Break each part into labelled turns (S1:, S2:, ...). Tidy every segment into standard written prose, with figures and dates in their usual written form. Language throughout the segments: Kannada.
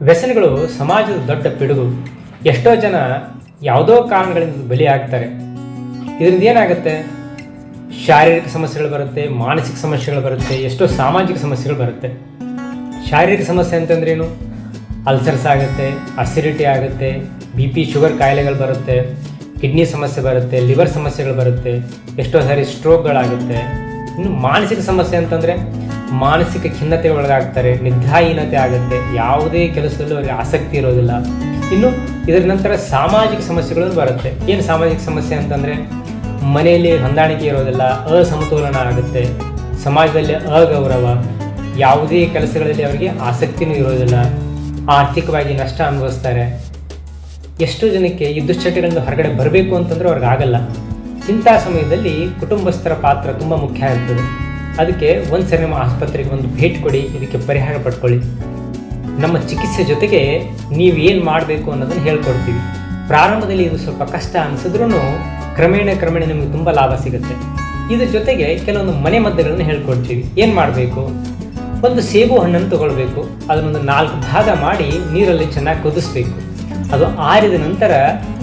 S1: ವ್ಯಸನಗಳು ಸಮಾಜದ ದೊಡ್ಡ ಪಿಡುಗು. ಎಷ್ಟೋ ಜನ ಯಾವುದೋ ಕಾರಣಗಳಿಂದ ಬಲಿಯಾಗ್ತಾರೆ. ಇದರಿಂದ ಏನಾಗುತ್ತೆ? ಶಾರೀರಿಕ ಸಮಸ್ಯೆಗಳು ಬರುತ್ತೆ, ಮಾನಸಿಕ ಸಮಸ್ಯೆಗಳು ಬರುತ್ತೆ, ಎಷ್ಟೋ ಸಾಮಾಜಿಕ ಸಮಸ್ಯೆಗಳು ಬರುತ್ತೆ. ಶಾರೀರಿಕ ಸಮಸ್ಯೆ ಅಂತಂದ್ರೇನು? ಅಲ್ಸರ್ಸ್ ಆಗುತ್ತೆ, ಅಸಿಡಿಟಿ ಆಗುತ್ತೆ, BP ಶುಗರ್ ಕಾಯಿಲೆಗಳು ಬರುತ್ತೆ, ಕಿಡ್ನಿ ಸಮಸ್ಯೆ ಬರುತ್ತೆ, ಲಿವರ್ ಸಮಸ್ಯೆಗಳು ಬರುತ್ತೆ, ಎಷ್ಟೋ ಸಾರಿ ಸ್ಟ್ರೋಕ್ಗಳಾಗುತ್ತೆ. ಇನ್ನು ಮಾನಸಿಕ ಸಮಸ್ಯೆ ಅಂತಂದರೆ ಮಾನಸಿಕ ಖಿನ್ನತೆ ಒಳಗಾಗ್ತಾರೆ, ನಿದ್ರಾಹೀನತೆ ಆಗುತ್ತೆ, ಯಾವುದೇ ಕೆಲಸದಲ್ಲೂ ಅವರಿಗೆ ಆಸಕ್ತಿ ಇರೋದಿಲ್ಲ. ಇನ್ನು ಇದರ ನಂತರ ಸಾಮಾಜಿಕ ಸಮಸ್ಯೆಗಳು ಬರುತ್ತೆ. ಏನು ಸಾಮಾಜಿಕ ಸಮಸ್ಯೆ ಅಂತಂದರೆ ಮನೆಯಲ್ಲಿ ಹೊಂದಾಣಿಕೆ ಇರೋದಿಲ್ಲ, ಅಸಮತೋಲನ ಆಗುತ್ತೆ, ಸಮಾಜದಲ್ಲಿ ಅಗೌರವ, ಯಾವುದೇ ಕೆಲಸಗಳಲ್ಲಿ ಅವರಿಗೆ ಆಸಕ್ತಿನೂ ಇರೋದಿಲ್ಲ, ಆರ್ಥಿಕವಾಗಿ ನಷ್ಟ ಅನುಭವಿಸ್ತಾರೆ. ಎಷ್ಟೋ ಜನಕ್ಕೆ ಈ ದುಶ್ಚಟಗಳಿಂದ ಹೊರಗಡೆ ಬರಬೇಕು ಅಂತಂದ್ರೆ ಅವ್ರಿಗೆ ಆಗಲ್ಲ. ಇಂಥ ಸಮಯದಲ್ಲಿ ಕುಟುಂಬಸ್ಥರ ಪಾತ್ರ ತುಂಬ ಮುಖ್ಯ ಆಗ್ತದೆ. ಅದಕ್ಕೆ ಒಂದು ಸರಿ ನಮ್ಮ ಆಸ್ಪತ್ರೆಗೆ ಒಂದು ಭೇಟಿ ಕೊಡಿ, ಇದಕ್ಕೆ ಪರಿಹಾರ ಪಡ್ಕೊಳ್ಳಿ. ನಮ್ಮ ಚಿಕಿತ್ಸೆ ಜೊತೆಗೆ ನೀವು ಏನು ಮಾಡಬೇಕು ಅನ್ನೋದನ್ನು ಹೇಳ್ಕೊಡ್ತೀವಿ. ಪ್ರಾರಂಭದಲ್ಲಿ ಇದು ಸ್ವಲ್ಪ ಕಷ್ಟ ಅನಿಸಿದ್ರೂ ಕ್ರಮೇಣ ನಿಮಗೆ ತುಂಬ ಲಾಭ ಸಿಗುತ್ತೆ. ಇದ್ರ ಜೊತೆಗೆ ಕೆಲವೊಂದು ಮನೆಮದ್ದುಗಳನ್ನು ಹೇಳ್ಕೊಡ್ತೀವಿ. ಏನು ಮಾಡಬೇಕು? ಒಂದು ಸೇಬು ಹಣ್ಣನ್ನು ತಗೊಳ್ಬೇಕು, ಅದನ್ನೊಂದು 4 ಭಾಗ ಮಾಡಿ ನೀರಲ್ಲಿ ಚೆನ್ನಾಗಿ ಕುದಿಸ್ಬೇಕು. ಅದು ಆರಿದ ನಂತರ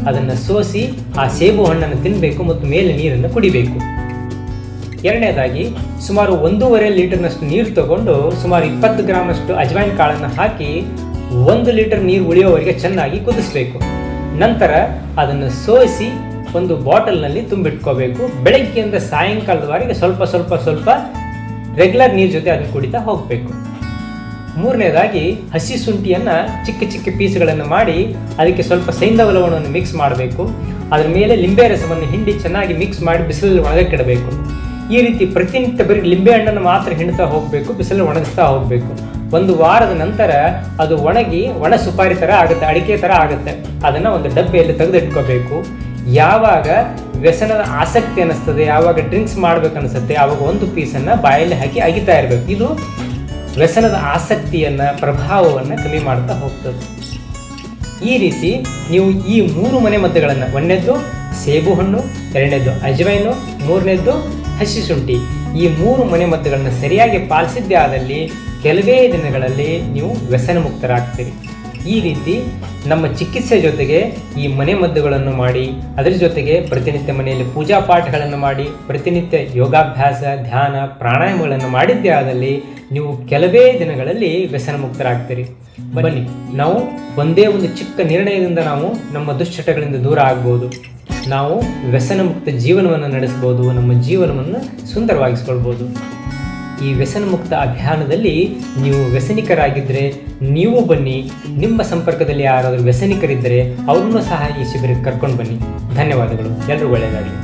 S1: ಅದನ್ನು ಸೋಸಿ ಆ ಸೇಬು ಹಣ್ಣನ್ನು ತಿನ್ನಬೇಕು ಮತ್ತು ಮೇಲೆ ನೀರನ್ನು ಕುಡಿಬೇಕು. ಎರಡನೇದಾಗಿ ಸುಮಾರು 1.5 ಲೀಟರ್ನಷ್ಟು ನೀರು ತಗೊಂಡು ಸುಮಾರು 20 ಗ್ರಾಮ್ನಷ್ಟು ಅಜ್ವೈನ್ ಕಾಳನ್ನು ಹಾಕಿ 1 ಲೀಟರ್ ನೀರು ಉಳಿಯೋವರೆಗೆ ಚೆನ್ನಾಗಿ ಕುದಿಸ್ಬೇಕು. ನಂತರ ಅದನ್ನು ಸೋಸಿ ಒಂದು ಬಾಟಲ್ನಲ್ಲಿ ತುಂಬಿಟ್ಕೋಬೇಕು. ಬೆಳಗ್ಗೆಯಿಂದ ಸಾಯಂಕಾಲದವರೆಗೆ ಸ್ವಲ್ಪ ರೆಗ್ಯುಲರ್ ನೀರು ಜೊತೆ ಅದನ್ನು ಕುಡಿತಾ ಹೋಗಬೇಕು. ಮೂರನೇದಾಗಿ ಹಸಿ ಶುಂಠಿಯನ್ನು ಚಿಕ್ಕ ಪೀಸ್ಗಳನ್ನು ಮಾಡಿ ಅದಕ್ಕೆ ಸ್ವಲ್ಪ ಸೈಂಧವ ಲವಣವನ್ನು ಮಿಕ್ಸ್ ಮಾಡಬೇಕು. ಅದರ ಮೇಲೆ ಲಿಂಬೆ ರಸವನ್ನು ಹಿಂಡಿ ಚೆನ್ನಾಗಿ ಮಿಕ್ಸ್ ಮಾಡಿ ಬಿಸಿಲಲ್ಲಿ ಒಣಗಕ್ಕಿಡಬೇಕು. ಈ ರೀತಿ ಪ್ರತಿನಿತ್ಯ ಬರೀ ಲಿಂಬೆ ಹಣ್ಣನ್ನು ಮಾತ್ರ ಹಿಂಡ್ತಾ ಹೋಗಬೇಕು, ಬಿಸಿಲಲ್ಲಿ ಒಣಗಿಸ್ತಾ ಹೋಗಬೇಕು. 1 ವಾರದ ನಂತರ ಅದು ಒಣಗಿ ಒಣ ಸುಪಾರಿ ಥರ ಆಗುತ್ತೆ, ಅಡಿಕೆ ಥರ ಆಗುತ್ತೆ. ಅದನ್ನು ಒಂದು ಡಬ್ಬಿಯಲ್ಲಿ ತೆಗೆದಿಟ್ಕೋಬೇಕು. ಯಾವಾಗ ವ್ಯಸನದ ಆಸಕ್ತಿ ಅನ್ನಿಸ್ತದೆ, ಯಾವಾಗ ಡ್ರಿಂಕ್ಸ್ ಮಾಡ್ಬೇಕು ಅನಿಸುತ್ತೆ, ಆವಾಗ ಒಂದು ಪೀಸನ್ನು ಬಾಯಲ್ಲಿ ಹಾಕಿ ಅಗಿತಾ ಇರಬೇಕು. ಇದು ವ್ಯಸನದ ಆಸಕ್ತಿಯನ್ನು, ಪ್ರಭಾವವನ್ನು ಕಮ್ಮಿ ಮಾಡ್ತಾ ಹೋಗ್ತದೆ. ಈ ರೀತಿ ನೀವು ಈ 3 ಮನೆಮದ್ದುಗಳನ್ನು, 1ನೇದ್ದು ಸೇಬು ಹಣ್ಣು, 2ನೇದ್ದು ಅಜ್ವೈನು, 3ನೇದ್ದು ಹಸಿ ಶುಂಠಿ, ಈ 3 ಮನೆಮದ್ದುಗಳನ್ನು ಸರಿಯಾಗಿ ಪಾಲಿಸಿದ್ದೇ ಆದಲ್ಲಿ ಕೆಲವೇ ದಿನಗಳಲ್ಲಿ ನೀವು ವ್ಯಸನ ಮುಕ್ತರಾಗ್ತೀರಿ. ಈ ರೀತಿ ನಮ್ಮ ಚಿಕಿತ್ಸೆ ಜೊತೆಗೆ ಈ ಮನೆಮದ್ದುಗಳನ್ನು ಮಾಡಿ, ಅದರ ಜೊತೆಗೆ ಪ್ರತಿನಿತ್ಯ ಮನೆಯಲ್ಲಿ ಪೂಜಾ ಪಾಠಗಳನ್ನು ಮಾಡಿ, ಪ್ರತಿನಿತ್ಯ ಯೋಗಾಭ್ಯಾಸ, ಧ್ಯಾನ, ಪ್ರಾಣಾಯಾಮಗಳನ್ನು ಮಾಡಿದ್ದೇ ಆದಲ್ಲಿ ನೀವು ಕೆಲವೇ ದಿನಗಳಲ್ಲಿ ವ್ಯಸನ ಮುಕ್ತರಾಗ್ತೀರಿ. ಬನ್ನಿ, ನಾವು ಒಂದೇ ಒಂದು ಚಿಕ್ಕ ನಿರ್ಣಯದಿಂದ ನಾವು ನಮ್ಮ ದುಶ್ಚಟಗಳಿಂದ ದೂರ ಆಗ್ಬೋದು. ನಾವು ವ್ಯಸನ ಮುಕ್ತ ಜೀವನವನ್ನು ನಡೆಸ್ಬೋದು, ನಮ್ಮ ಜೀವನವನ್ನು ಸುಂದರವಾಗಿಸ್ಕೊಳ್ಬೋದು. ಈ ವ್ಯಸನ ಮುಕ್ತ ಅಭಿಯಾನದಲ್ಲಿ ನೀವು ವ್ಯಸನಿಕರಾಗಿದ್ದರೆ ನೀವು ಬನ್ನಿ. ನಿಮ್ಮ ಸಂಪರ್ಕದಲ್ಲಿ ಯಾರಾದರೂ ವ್ಯಸನಿಕರಿದ್ದರೆ ಅವ್ರನ್ನೂ ಸಹ ಈ ಶಿಬಿರಕ್ಕೆ ಕರ್ಕೊಂಡು ಬನ್ನಿ. ಧನ್ಯವಾದಗಳು. ಎಲ್ಲರೂ ಒಳ್ಳೆಯದಾಗಲಿ.